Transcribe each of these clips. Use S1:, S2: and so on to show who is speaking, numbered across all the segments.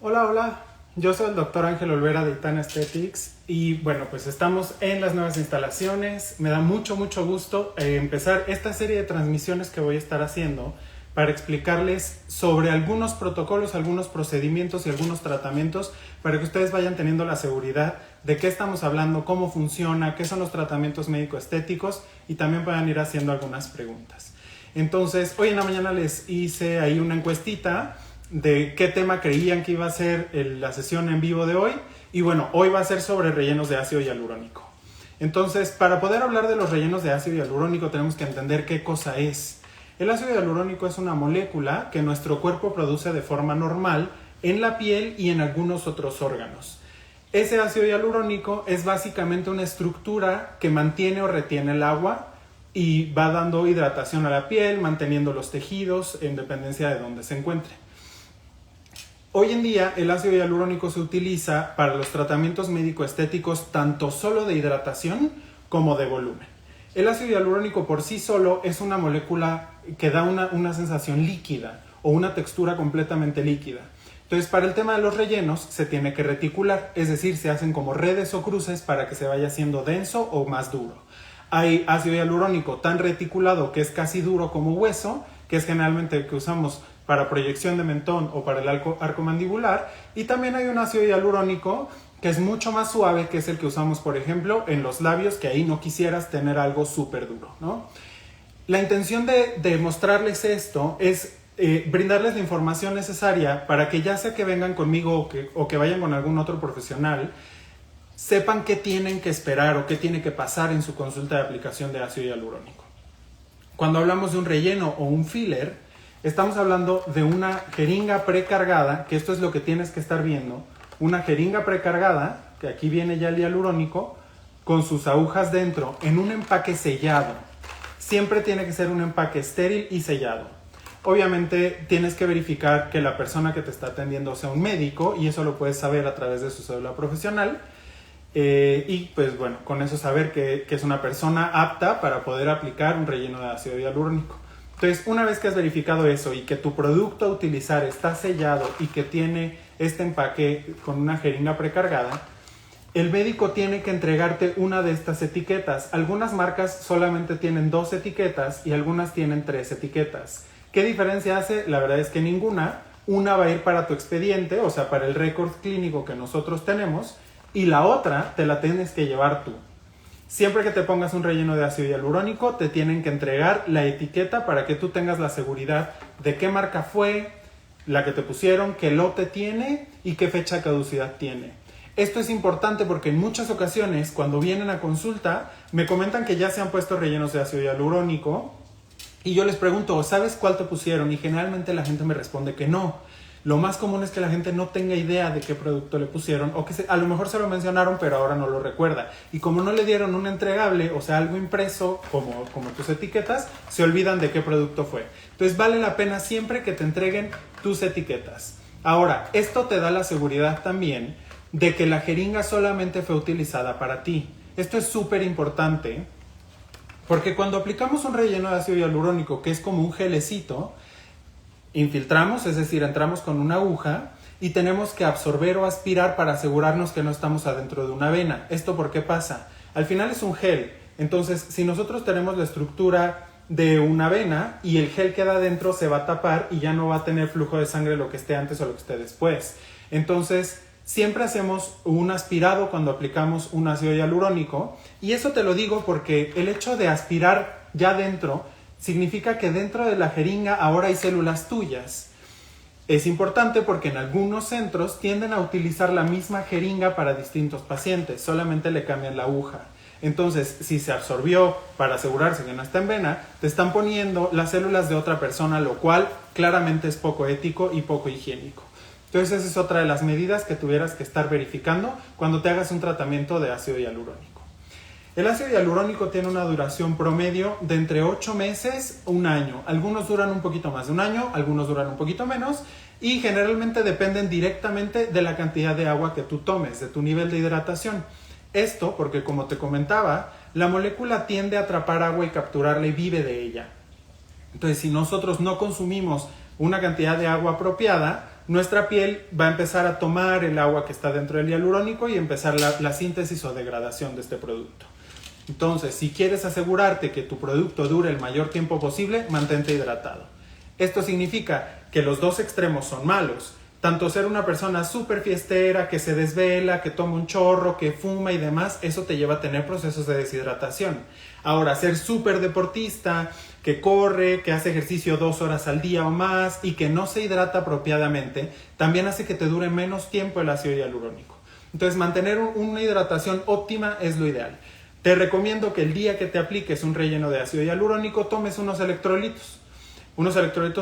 S1: Hola, hola. Yo soy el doctor Ángel Olvera de Itana Aesthetics y bueno, pues estamos en las nuevas instalaciones. Me da mucho gusto empezar esta serie de transmisiones que voy a estar haciendo para explicarles sobre algunos protocolos, algunos procedimientos y algunos tratamientos para que ustedes vayan teniendo la seguridad de qué estamos hablando, cómo funciona, qué son los tratamientos médico-estéticos y también puedan ir haciendo algunas preguntas. Entonces, hoy en la mañana les hice ahí una encuestita de qué tema creían que iba a ser la sesión en vivo de hoy. Y bueno, hoy va a ser sobre rellenos de ácido hialurónico. Entonces, para poder hablar de los rellenos de ácido hialurónico tenemos que entender qué cosa es. El ácido hialurónico es una molécula que nuestro cuerpo produce de forma normal en la piel y en algunos otros órganos. Ese ácido hialurónico es básicamente una estructura que mantiene o retiene el agua y va dando hidratación a la piel, manteniendo los tejidos en dependencia de donde se encuentre. Hoy en día el ácido hialurónico se utiliza para los tratamientos médico-estéticos tanto solo de hidratación como de volumen. El ácido hialurónico por sí solo es una molécula que da una sensación líquida o una textura completamente líquida. Entonces, para el tema de los rellenos se tiene que reticular, es decir, se hacen como redes o cruces para que se vaya haciendo denso o más duro. Hay ácido hialurónico tan reticulado que es casi duro como hueso, que es generalmente el que usamos para proyección de mentón o para el arco mandibular, y también hay un ácido hialurónico que es mucho más suave, que es el que usamos, por ejemplo, en los labios, que ahí no quisieras tener algo súper duro, ¿no? La intención de mostrarles esto es brindarles la información necesaria para que ya sea que vengan conmigo o que vayan con algún otro profesional, sepan qué tienen que esperar o qué tiene que pasar en su consulta de aplicación de ácido hialurónico. Cuando hablamos de un relleno o un filler, estamos hablando de una jeringa precargada, que esto es lo que tienes que estar viendo, una jeringa precargada, que aquí viene ya el hialurónico, con sus agujas dentro, en un empaque sellado. Siempre tiene que ser un empaque estéril y sellado. Obviamente tienes que verificar que la persona que te está atendiendo sea un médico, y eso lo puedes saber a través de su cédula profesional. Y pues bueno, con eso saber que es una persona apta para poder aplicar un relleno de ácido hialurónico. Entonces, una vez que has verificado eso y que tu producto a utilizar está sellado y que tiene este empaque con una jeringa precargada, el médico tiene que entregarte una de estas etiquetas. Algunas marcas solamente tienen 2 etiquetas y algunas tienen 3 etiquetas. ¿Qué diferencia hace? La verdad es que ninguna. Una va a ir para tu expediente, o sea, para el récord clínico que nosotros tenemos, y la otra te la tienes que llevar tú. Siempre que te pongas un relleno de ácido hialurónico, te tienen que entregar la etiqueta para que tú tengas la seguridad de qué marca fue la que te pusieron, qué lote tiene y qué fecha de caducidad tiene. Esto es importante porque en muchas ocasiones, cuando vienen a consulta, me comentan que ya se han puesto rellenos de ácido hialurónico y yo les pregunto, ¿sabes cuál te pusieron? Y generalmente la gente me responde que no. Lo más común es que la gente no tenga idea de qué producto le pusieron o que a lo mejor se lo mencionaron pero ahora no lo recuerda. Y como no le dieron un entregable, o sea, algo impreso como tus etiquetas, se olvidan de qué producto fue. Entonces vale la pena siempre que te entreguen tus etiquetas. Ahora, esto te da la seguridad también de que la jeringa solamente fue utilizada para ti. Esto es súper importante porque cuando aplicamos un relleno de ácido hialurónico que es como un gelecito, infiltramos, es decir, entramos con una aguja y tenemos que absorber o aspirar para asegurarnos que no estamos adentro de una vena. ¿Esto por qué pasa? Al final es un gel. Entonces, si nosotros tenemos la estructura de una vena y el gel queda adentro, se va a tapar y ya no va a tener flujo de sangre lo que esté antes o lo que esté después. Entonces, siempre hacemos un aspirado cuando aplicamos un ácido hialurónico, y eso te lo digo porque el hecho de aspirar ya dentro significa que dentro de la jeringa ahora hay células tuyas. Es importante porque en algunos centros tienden a utilizar la misma jeringa para distintos pacientes, solamente le cambian la aguja. Entonces, si se absorbió para asegurarse que no está en vena, te están poniendo las células de otra persona, lo cual claramente es poco ético y poco higiénico. Entonces, esa es otra de las medidas que tuvieras que estar verificando cuando te hagas un tratamiento de ácido hialurónico. El ácido hialurónico tiene una duración promedio de entre 8 meses a 1 año. Algunos duran un poquito más de 1 año, algunos duran un poquito menos y generalmente dependen directamente de la cantidad de agua que tú tomes, de tu nivel de hidratación. Esto porque, como te comentaba, la molécula tiende a atrapar agua y capturarla y vive de ella. Entonces, si nosotros no consumimos una cantidad de agua apropiada, nuestra piel va a empezar a tomar el agua que está dentro del hialurónico y empezar la síntesis o degradación de este producto. Entonces, si quieres asegurarte que tu producto dure el mayor tiempo posible, mantente hidratado. Esto significa que los dos extremos son malos. Tanto ser una persona súper fiestera, que se desvela, que toma un chorro, que fuma y demás, eso te lleva a tener procesos de deshidratación. Ahora, ser súper deportista, que corre, que hace ejercicio 2 horas al día o más y que no se hidrata apropiadamente, también hace que te dure menos tiempo el ácido hialurónico. Entonces, mantener una hidratación óptima es lo ideal. Te recomiendo que el día que te apliques un relleno de ácido hialurónico tomes unos electrolitos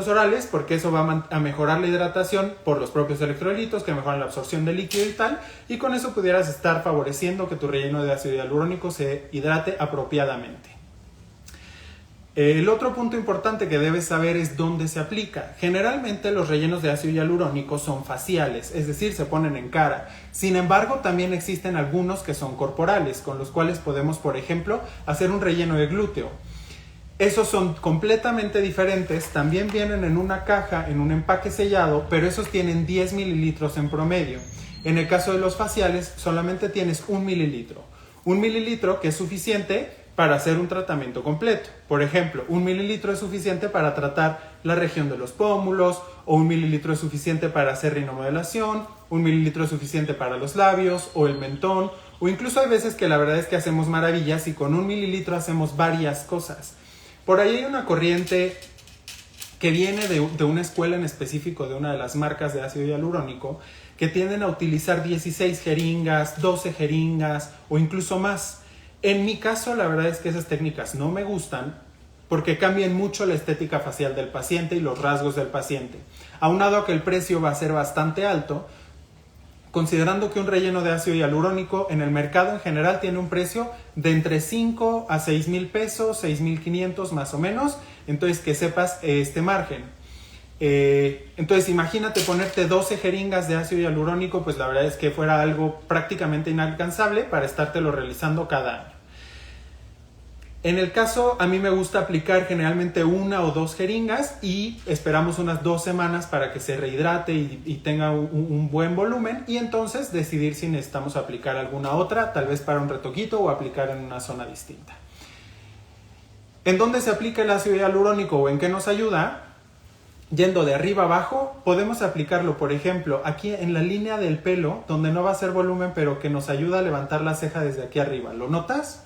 S1: orales, porque eso va a mejorar la hidratación por los propios electrolitos que mejoran la absorción de líquido y tal, y con eso pudieras estar favoreciendo que tu relleno de ácido hialurónico se hidrate apropiadamente. El otro punto importante que debes saber es dónde se aplica. Generalmente los rellenos de ácido hialurónico son faciales, es decir, se ponen en cara. Sin embargo, también existen algunos que son corporales, con los cuales podemos, por ejemplo, hacer un relleno de glúteo. Esos son completamente diferentes, también vienen en una caja, en un empaque sellado, pero esos tienen 10 mililitros en promedio. En el caso de los faciales, solamente tienes 1 mililitro. 1 mililitro que es suficiente para hacer un tratamiento completo. Por ejemplo, 1 mililitro es suficiente para tratar la región de los pómulos, o 1 mililitro es suficiente para hacer rinomodelación, 1 mililitro es suficiente para los labios o el mentón, o incluso hay veces que la verdad es que hacemos maravillas y con 1 mililitro hacemos varias cosas. Por ahí hay una corriente que viene de una escuela en específico, de una de las marcas de ácido hialurónico, que tienden a utilizar 16 jeringas, 12 jeringas o incluso más. En mi caso, la verdad es que esas técnicas no me gustan porque cambian mucho la estética facial del paciente y los rasgos del paciente. Aunado a que el precio va a ser bastante alto, considerando que un relleno de ácido hialurónico en el mercado en general tiene un precio de entre 5 a 6 mil pesos, 6,500 más o menos, entonces que sepas este margen. Entonces imagínate ponerte 12 jeringas de ácido hialurónico, pues la verdad es que fuera algo prácticamente inalcanzable para estártelo realizando cada año. En el caso, a mí me gusta aplicar generalmente 1 o 2 jeringas y esperamos unas 2 semanas para que se rehidrate y tenga un buen volumen, y entonces decidir si necesitamos aplicar alguna otra, tal vez para un retoquito o aplicar en una zona distinta. ¿En dónde se aplica el ácido hialurónico o en qué nos ayuda? Yendo de arriba abajo, podemos aplicarlo, por ejemplo, aquí en la línea del pelo, donde no va a ser volumen, pero que nos ayuda a levantar la ceja desde aquí arriba. ¿Lo notas?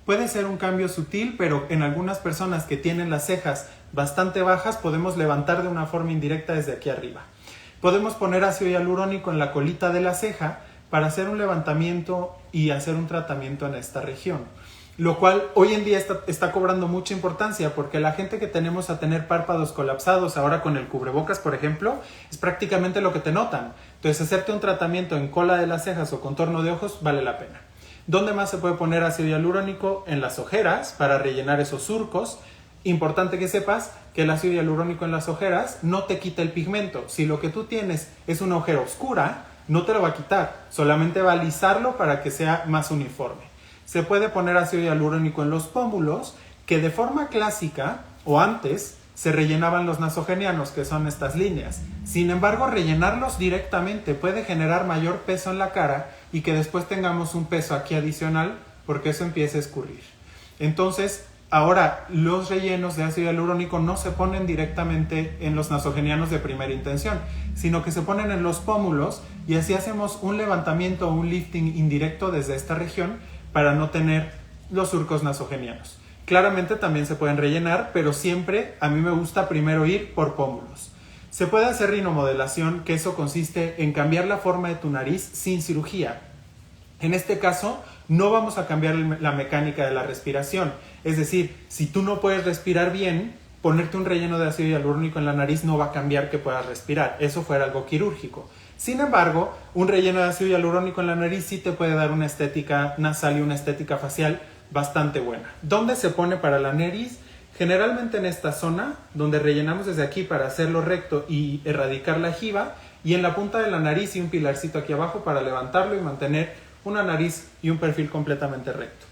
S1: Puede ser un cambio sutil, pero en algunas personas que tienen las cejas bastante bajas, podemos levantar de una forma indirecta desde aquí arriba. Podemos poner ácido hialurónico en la colita de la ceja para hacer un levantamiento y hacer un tratamiento en esta región. Lo cual hoy en día está cobrando mucha importancia, porque la gente que tenemos a tener párpados colapsados ahora con el cubrebocas, por ejemplo, es prácticamente lo que te notan. Entonces, hacerte un tratamiento en cola de las cejas o contorno de ojos vale la pena. ¿Dónde más se puede poner ácido hialurónico? En las ojeras, para rellenar esos surcos. Importante que sepas que el ácido hialurónico en las ojeras no te quita el pigmento. Si lo que tú tienes es una ojera oscura, no te lo va a quitar, solamente va a alisarlo para que sea más uniforme. Se puede poner ácido hialurónico en los pómulos, que de forma clásica o antes se rellenaban los nasogenianos, que son estas líneas. Sin embargo, rellenarlos directamente puede generar mayor peso en la cara y que después tengamos un peso aquí adicional porque eso empieza a escurrir. Entonces, ahora los rellenos de ácido hialurónico no se ponen directamente en los nasogenianos de primera intención, sino que se ponen en los pómulos y así hacemos un levantamiento o un lifting indirecto desde esta región para no tener los surcos nasogenianos. Claramente también se pueden rellenar, pero siempre a mí me gusta primero ir por pómulos. Se puede hacer rinomodelación, que eso consiste en cambiar la forma de tu nariz sin cirugía. En este caso, no vamos a cambiar la mecánica de la respiración. Es decir, si tú no puedes respirar bien, ponerte un relleno de ácido hialurónico en la nariz no va a cambiar que puedas respirar. Eso fuera algo quirúrgico. Sin embargo, un relleno de ácido hialurónico en la nariz sí te puede dar una estética nasal y una estética facial bastante buena. ¿Dónde se pone para la nariz? Generalmente en esta zona, donde rellenamos desde aquí para hacerlo recto y erradicar la jiba, y en la punta de la nariz y un pilarcito aquí abajo para levantarlo y mantener una nariz y un perfil completamente recto.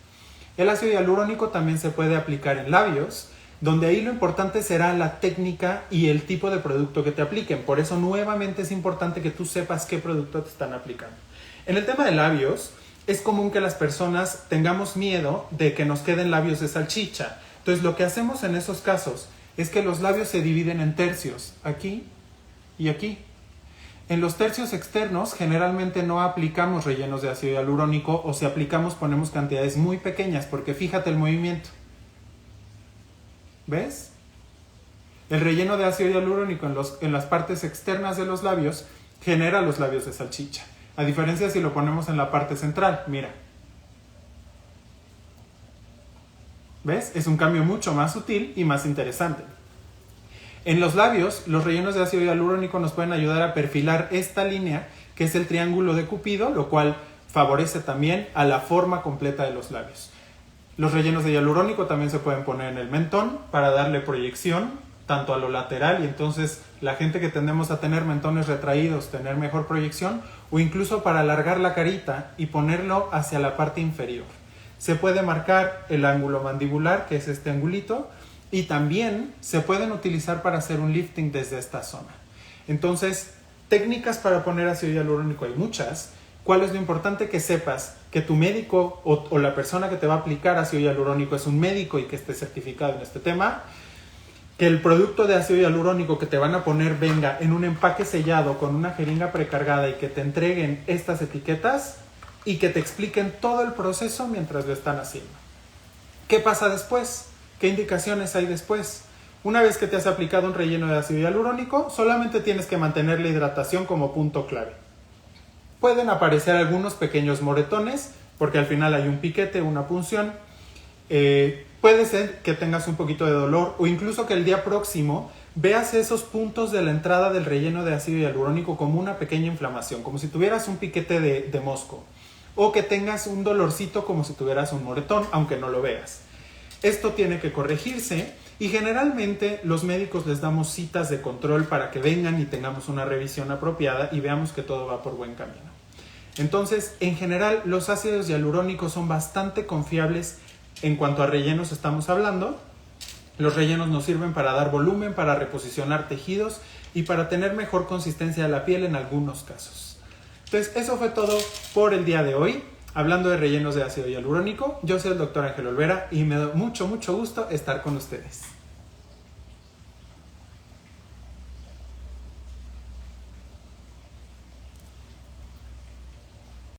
S1: El ácido hialurónico también se puede aplicar en labios. donde ahí lo importante será la técnica y el tipo de producto que te apliquen. Por eso nuevamente es importante que tú sepas qué producto te están aplicando. En el tema de labios, es común que las personas tengamos miedo de que nos queden labios de salchicha. Entonces lo que hacemos en esos casos es que los labios se dividen en tercios, aquí y aquí. En los tercios externos generalmente no aplicamos rellenos de ácido hialurónico, o si aplicamos ponemos cantidades muy pequeñas, porque fíjate el movimiento. ¿Ves? El relleno de ácido hialurónico en las partes externas de los labios genera los labios de salchicha. A diferencia si lo ponemos en la parte central, mira. ¿Ves? Es un cambio mucho más sutil y más interesante. En los labios, los rellenos de ácido hialurónico nos pueden ayudar a perfilar esta línea, que es el triángulo de Cupido, lo cual favorece también a la forma completa de los labios. Los rellenos de hialurónico también se pueden poner en el mentón para darle proyección, tanto a lo lateral, y entonces la gente que tendemos a tener mentones retraídos, tener mejor proyección, o incluso para alargar la carita y ponerlo hacia la parte inferior. Se puede marcar el ángulo mandibular, que es este angulito, y también se pueden utilizar para hacer un lifting desde esta zona. Entonces, técnicas para poner ácido hialurónico hay muchas. ¿Cuál es lo importante? Que sepas que tu médico o la persona que te va a aplicar ácido hialurónico es un médico y que esté certificado en este tema. Que el producto de ácido hialurónico que te van a poner venga en un empaque sellado con una jeringa precargada y que te entreguen estas etiquetas y que te expliquen todo el proceso mientras lo están haciendo. ¿Qué pasa después? ¿Qué indicaciones hay después? Una vez que te has aplicado un relleno de ácido hialurónico, solamente tienes que mantener la hidratación como punto clave. Pueden aparecer algunos pequeños moretones, porque al final hay un piquete, una punción. Puede ser que tengas un poquito de dolor, o incluso que el día próximo veas esos puntos de la entrada del relleno de ácido hialurónico como una pequeña inflamación, como si tuvieras un piquete de mosco, o que tengas un dolorcito como si tuvieras un moretón, aunque no lo veas. Esto tiene que corregirse y generalmente los médicos les damos citas de control para que vengan y tengamos una revisión apropiada y veamos que todo va por buen camino. Entonces, en general, los ácidos hialurónicos son bastante confiables en cuanto a rellenos estamos hablando. Los rellenos nos sirven para dar volumen, para reposicionar tejidos y para tener mejor consistencia de la piel en algunos casos. Entonces, eso fue todo por el día de hoy. Hablando de rellenos de ácido hialurónico, yo soy el Dr. Ángel Olvera y me da mucho gusto estar con ustedes.